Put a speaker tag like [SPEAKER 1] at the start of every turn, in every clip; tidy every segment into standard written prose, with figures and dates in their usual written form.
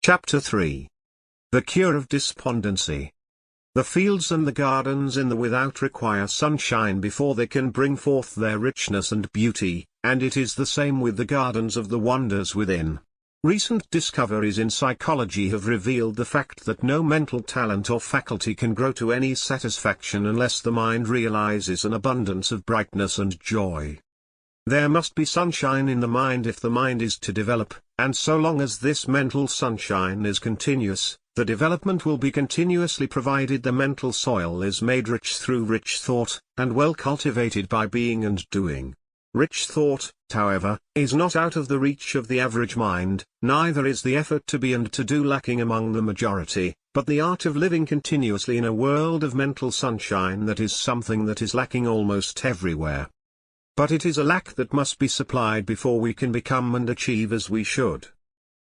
[SPEAKER 1] Chapter 3. The Cure of Despondency. The fields and the gardens in the without require sunshine before they can bring forth their richness and beauty, and it is the same with the gardens of the wonders within. Recent discoveries in psychology have revealed the fact that no mental talent or faculty can grow to any satisfaction unless the mind realizes an abundance of brightness and joy. There must be sunshine in the mind if the mind is to develop, and so long as this mental sunshine is continuous, the development will be continuously provided the mental soil is made rich through rich thought, and well cultivated by being and doing. Rich thought, however, is not out of the reach of the average mind, neither is the effort to be and to do lacking among the majority, but the art of living continuously in a world of mental sunshine that is something that is lacking almost everywhere. But it is a lack that must be supplied before we can become and achieve as we should.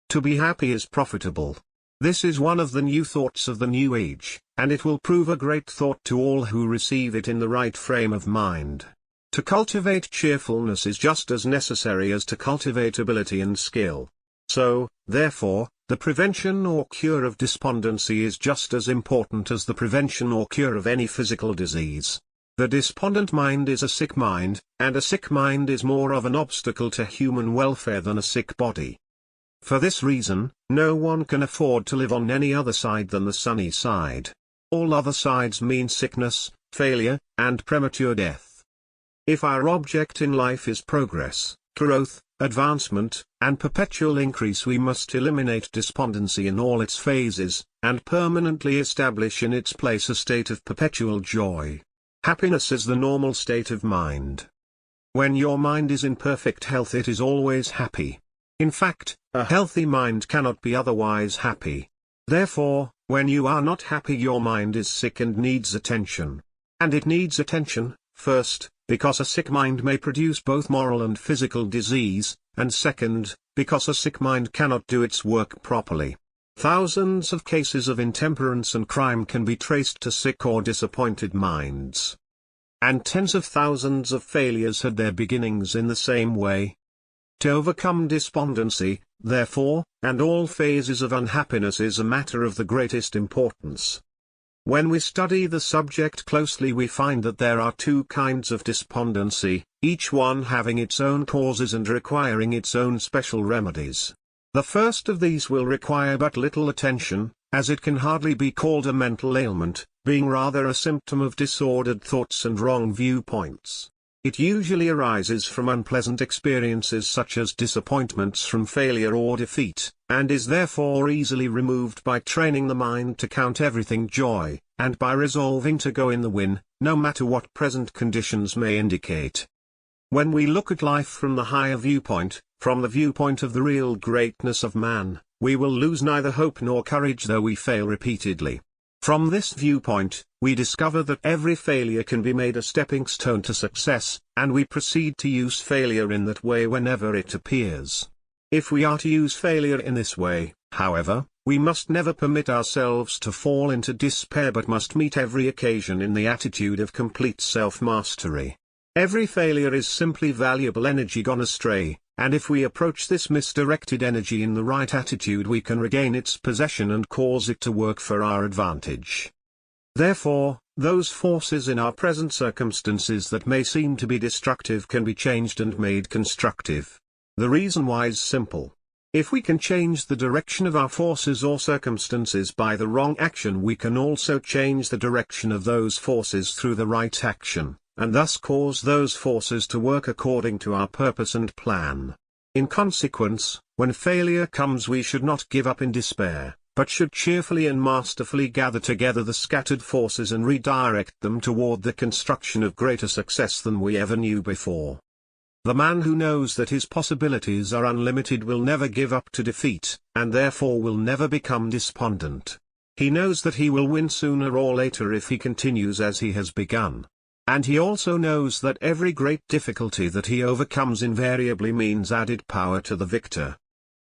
[SPEAKER 1] To be happy is profitable. This is one of the new thoughts of the new age, and it will prove a great thought to all who receive it in the right frame of mind. To cultivate cheerfulness is just as necessary as to cultivate ability and skill. So, therefore, the prevention or cure of despondency is just as important as the prevention or cure of any physical disease. The despondent mind is a sick mind, and a sick mind is more of an obstacle to human welfare than a sick body. For this reason, no one can afford to live on any other side than the sunny side. All other sides mean sickness, failure, and premature death. If our object in life is progress, growth, advancement, and perpetual increase, we must eliminate despondency in all its phases, and permanently establish in its place a state of perpetual joy. Happiness is the normal state of mind. When your mind is in perfect health, it is always happy. In fact, a healthy mind cannot be otherwise happy. Therefore, when you are not happy, your mind is sick and needs attention. And it needs attention, first, because a sick mind may produce both moral and physical disease, and second, because a sick mind cannot do its work properly. Thousands of cases of intemperance and crime can be traced to sick or disappointed minds. And tens of thousands of failures had their beginnings in the same way. To overcome despondency, therefore, and all phases of unhappiness is a matter of the greatest importance. When we study the subject closely, we find that there are two kinds of despondency, each one having its own causes and requiring its own special remedies. The first of these will require but little attention, as it can hardly be called a mental ailment, being rather a symptom of disordered thoughts and wrong viewpoints. It usually arises from unpleasant experiences such as disappointments from failure or defeat, and is therefore easily removed by training the mind to count everything joy, and by resolving to go in the win, no matter what present conditions may indicate. When we look at life from the higher viewpoint, from the viewpoint of the real greatness of man, we will lose neither hope nor courage though we fail repeatedly. From this viewpoint, we discover that every failure can be made a stepping stone to success, and we proceed to use failure in that way whenever it appears. If we are to use failure in this way, however, we must never permit ourselves to fall into despair but must meet every occasion in the attitude of complete self-mastery. Every failure is simply valuable energy gone astray, and if we approach this misdirected energy in the right attitude, we can regain its possession and cause it to work for our advantage. Therefore, those forces in our present circumstances that may seem to be destructive can be changed and made constructive. The reason why is simple. If we can change the direction of our forces or circumstances by the wrong action, we can also change the direction of those forces through the right action, and thus cause those forces to work according to our purpose and plan. In consequence, when failure comes, we should not give up in despair, but should cheerfully and masterfully gather together the scattered forces and redirect them toward the construction of greater success than we ever knew before. The man who knows that his possibilities are unlimited will never give up to defeat, and therefore will never become despondent. He knows that he will win sooner or later if he continues as he has begun. And he also knows that every great difficulty that he overcomes invariably means added power to the victor.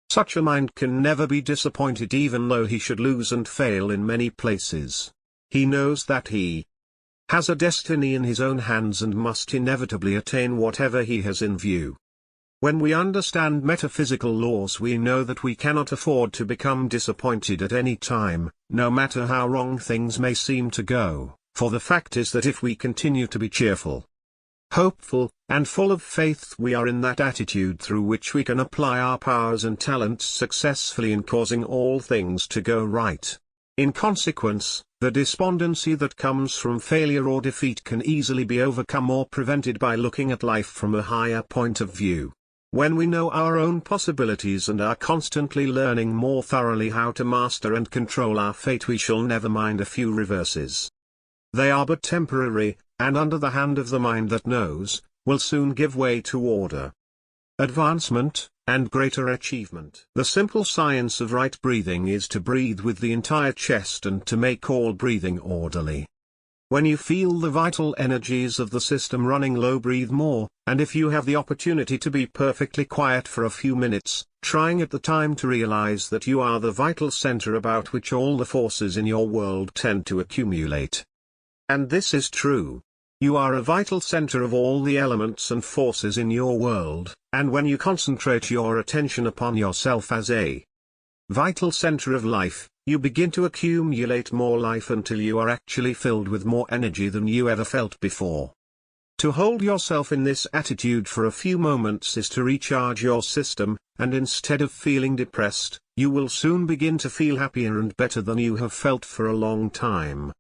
[SPEAKER 1] Such a mind can never be disappointed even though he should lose and fail in many places. He knows that he has a destiny in his own hands and must inevitably attain whatever he has in view. When we understand metaphysical laws, we know that we cannot afford to become disappointed at any time, no matter how wrong things may seem to go, for the fact is that if we continue to be cheerful, hopeful, and full of faith, we are in that attitude through which we can apply our powers and talents successfully in causing all things to go right. In consequence, the despondency that comes from failure or defeat can easily be overcome or prevented by looking at life from a higher point of view. When we know our own possibilities and are constantly learning more thoroughly how to master and control our fate, we shall never mind a few reverses. They are but temporary, and under the hand of the mind that knows, will soon give way to order, advancement, and greater achievement. The simple science of right breathing is to breathe with the entire chest and to make all breathing orderly. When you feel the vital energies of the system running low, breathe more, and if you have the opportunity to be perfectly quiet for a few minutes, trying at the time to realize that you are the vital center about which all the forces in your world tend to accumulate. And this is true. You are a vital center of all the elements and forces in your world, and when you concentrate your attention upon yourself as a vital center of life, you begin to accumulate more life until you are actually filled with more energy than you ever felt before. To hold yourself in this attitude for a few moments is to recharge your system, and instead of feeling depressed, you will soon begin to feel happier and better than you have felt for a long time.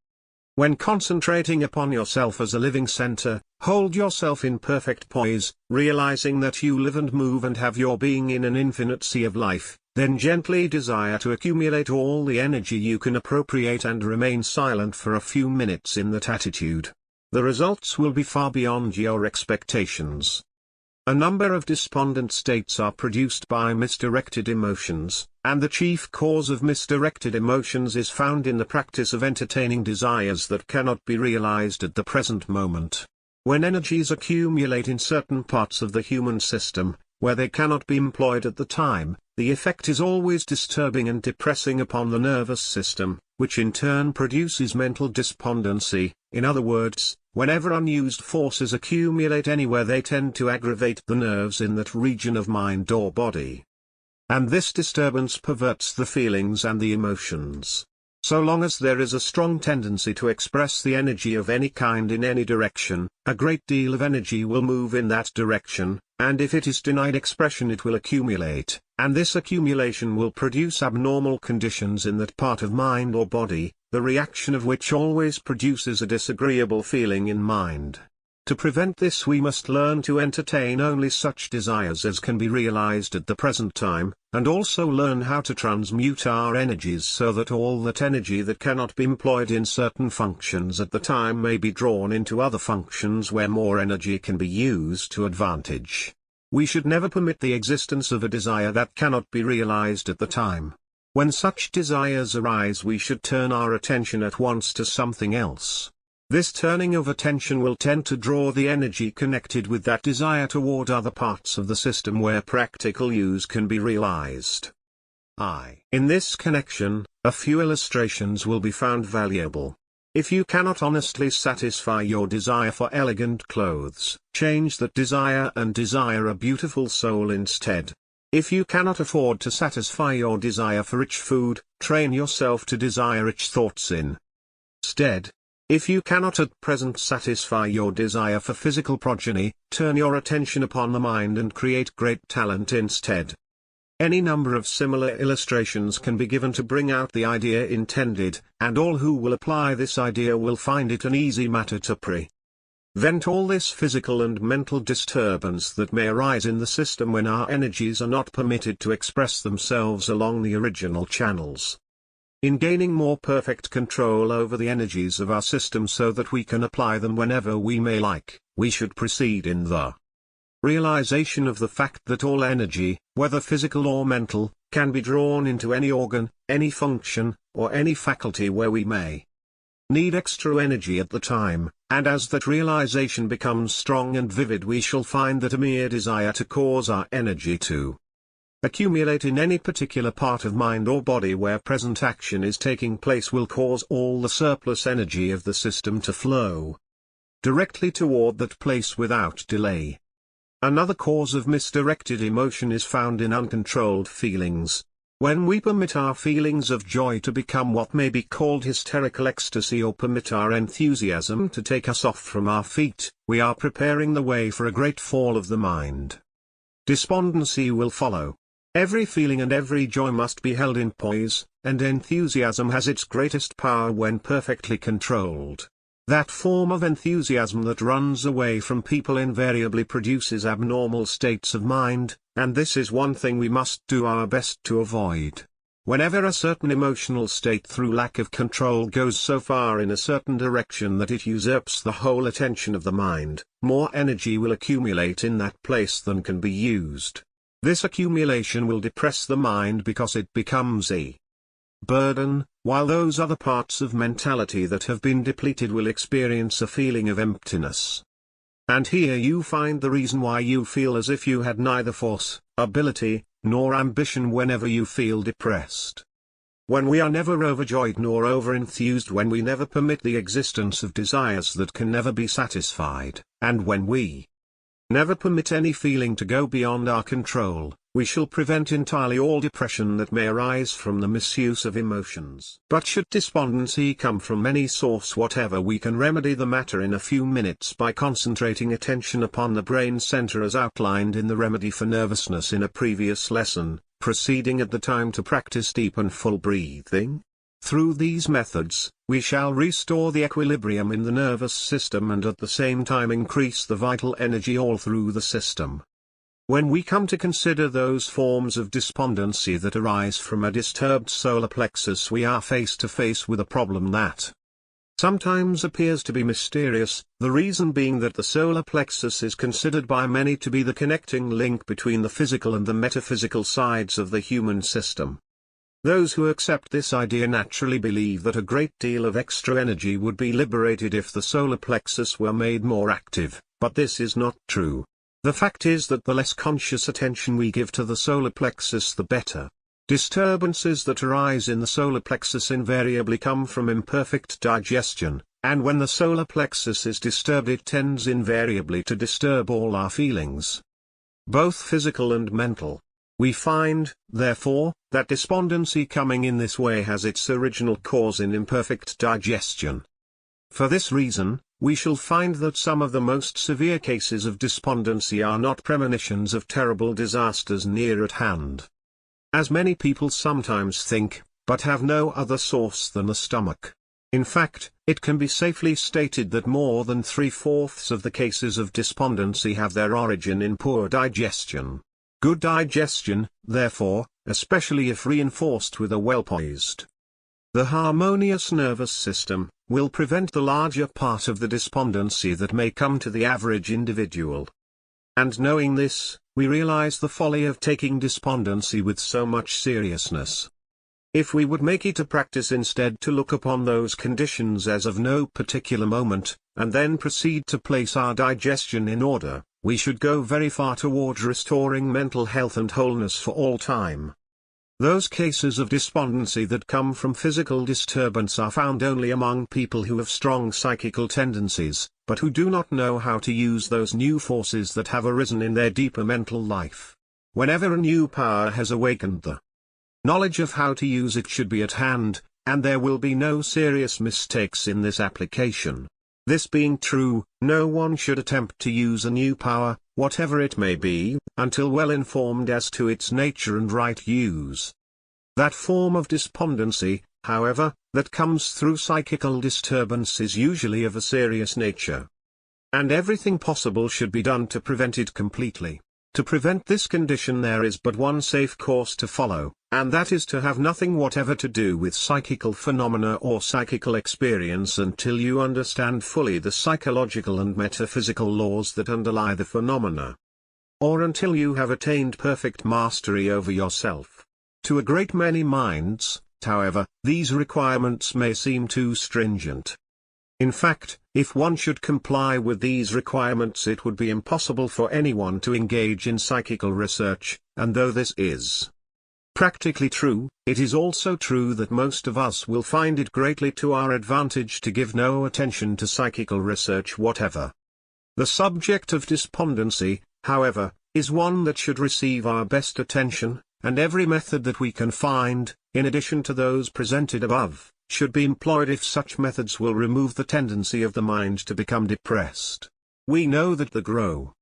[SPEAKER 1] When concentrating upon yourself as a living center, hold yourself in perfect poise, realizing that you live and move and have your being in an infinite sea of life. Then gently desire to accumulate all the energy you can appropriate and remain silent for a few minutes in that attitude. The results will be far beyond your expectations. A number of despondent states are produced by misdirected emotions, and the chief cause of misdirected emotions is found in the practice of entertaining desires that cannot be realized at the present moment. When energies accumulate in certain parts of the human system, where they cannot be employed at the time, the effect is always disturbing and depressing upon the nervous system, which in turn produces mental despondency. In other words, whenever unused forces accumulate anywhere, they tend to aggravate the nerves in that region of mind or body. And this disturbance perverts the feelings and the emotions. So long as there is a strong tendency to express the energy of any kind in any direction, a great deal of energy will move in that direction, and if it is denied expression it will accumulate, and this accumulation will produce abnormal conditions in that part of mind or body, the reaction of which always produces a disagreeable feeling in mind. To prevent this, we must learn to entertain only such desires as can be realized at the present time, and also learn how to transmute our energies so that all that energy that cannot be employed in certain functions at the time may be drawn into other functions where more energy can be used to advantage. We should never permit the existence of a desire that cannot be realized at the time. When such desires arise, we should turn our attention at once to something else. This turning of attention will tend to draw the energy connected with that desire toward other parts of the system where practical use can be realized. In this connection, a few illustrations will be found valuable. If you cannot honestly satisfy your desire for elegant clothes, change that desire and desire a beautiful soul instead. If you cannot afford to satisfy your desire for rich food, train yourself to desire rich thoughts instead. If you cannot at present satisfy your desire for physical progeny, turn your attention upon the mind and create great talent instead. Any number of similar illustrations can be given to bring out the idea intended, and all who will apply this idea will find it an easy matter to prevent all this physical and mental disturbance that may arise in the system when our energies are not permitted to express themselves along the original channels. In gaining more perfect control over the energies of our system so that we can apply them whenever we may like, we should proceed in the realization of the fact that all energy, whether physical or mental, can be drawn into any organ, any function, or any faculty where we may need extra energy at the time, and as that realization becomes strong and vivid, we shall find that a mere desire to cause our energy to accumulate in any particular part of mind or body where present action is taking place will cause all the surplus energy of the system to flow directly toward that place without delay. Another cause of misdirected emotion is found in uncontrolled feelings. When we permit our feelings of joy to become what may be called hysterical ecstasy, or permit our enthusiasm to take us off from our feet, we are preparing the way for a great fall of the mind. Despondency will follow. Every feeling and every joy must be held in poise, and enthusiasm has its greatest power when perfectly controlled. That form of enthusiasm that runs away from people invariably produces abnormal states of mind, and this is one thing we must do our best to avoid. Whenever a certain emotional state through lack of control goes so far in a certain direction that it usurps the whole attention of the mind, more energy will accumulate in that place than can be used. This accumulation will depress the mind because it becomes a burden, while those other parts of mentality that have been depleted will experience a feeling of emptiness. And here you find the reason why you feel as if you had neither force, ability, nor ambition whenever you feel depressed. When we are never overjoyed nor overenthused, when we never permit the existence of desires that can never be satisfied, and when we never permit any feeling to go beyond our control, we shall prevent entirely all depression that may arise from the misuse of emotions. But should despondency come from any source whatever, we can remedy the matter in a few minutes by concentrating attention upon the brain center as outlined in the remedy for nervousness in a previous lesson, proceeding at the time to practice deep and full breathing. Through these methods, we shall restore the equilibrium in the nervous system and at the same time increase the vital energy all through the system. When we come to consider those forms of despondency that arise from a disturbed solar plexus, we are face to face with a problem that sometimes appears to be mysterious, the reason being that the solar plexus is considered by many to be the connecting link between the physical and the metaphysical sides of the human system. Those who accept this idea naturally believe that a great deal of extra energy would be liberated if the solar plexus were made more active, but this is not true. The fact is that the less conscious attention we give to the solar plexus, the better. Disturbances that arise in the solar plexus invariably come from imperfect digestion, and when the solar plexus is disturbed, it tends invariably to disturb all our feelings, both physical and mental. We find, therefore, that despondency coming in this way has its original cause in imperfect digestion. For this reason, we shall find that some of the most severe cases of despondency are not premonitions of terrible disasters near at hand, as many people sometimes think, but have no other source than the stomach. In fact, it can be safely stated that more than 3/4 of the cases of despondency have their origin in poor digestion. Good digestion, therefore, especially if reinforced with a well-poised, the harmonious nervous system, will prevent the larger part of the despondency that may come to the average individual. And knowing this, we realize the folly of taking despondency with so much seriousness. If we would make it a practice instead to look upon those conditions as of no particular moment, and then proceed to place our digestion in order, we should go very far toward restoring mental health and wholeness for all time. Those cases of despondency that come from physical disturbance are found only among people who have strong psychical tendencies, but who do not know how to use those new forces that have arisen in their deeper mental life. Whenever a new power has awakened, the knowledge of how to use it should be at hand, and there will be no serious mistakes in this application. This being true, no one should attempt to use a new power, whatever it may be, until well informed as to its nature and right use. That form of despondency, however, that comes through psychical disturbance is usually of a serious nature, and everything possible should be done to prevent it completely. To prevent this condition there is but one safe course to follow, and that is to have nothing whatever to do with psychical phenomena or psychical experience until you understand fully the psychological and metaphysical laws that underlie the phenomena, or until you have attained perfect mastery over yourself. To a great many minds, however, these requirements may seem too stringent. In fact, if one should comply with these requirements, it would be impossible for anyone to engage in psychical research, and though this is practically true, it is also true that most of us will find it greatly to our advantage to give no attention to psychical research whatever. The subject of despondency, however, is one that should receive our best attention, and every method that we can find, in addition to those presented above, should be employed if such methods will remove the tendency of the mind to become depressed. We know that the growing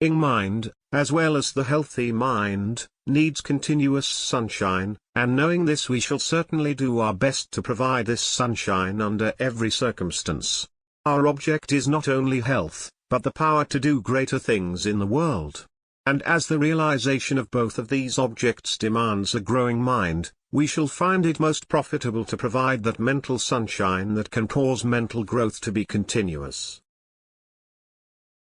[SPEAKER 1] mind, as well as the healthy mind, needs continuous sunshine, and knowing this we shall certainly do our best to provide this sunshine under every circumstance. Our object is not only health, but the power to do greater things in the world. And as the realization of both of these objects demands a growing mind, we shall find it most profitable to provide that mental sunshine that can cause mental growth to be continuous.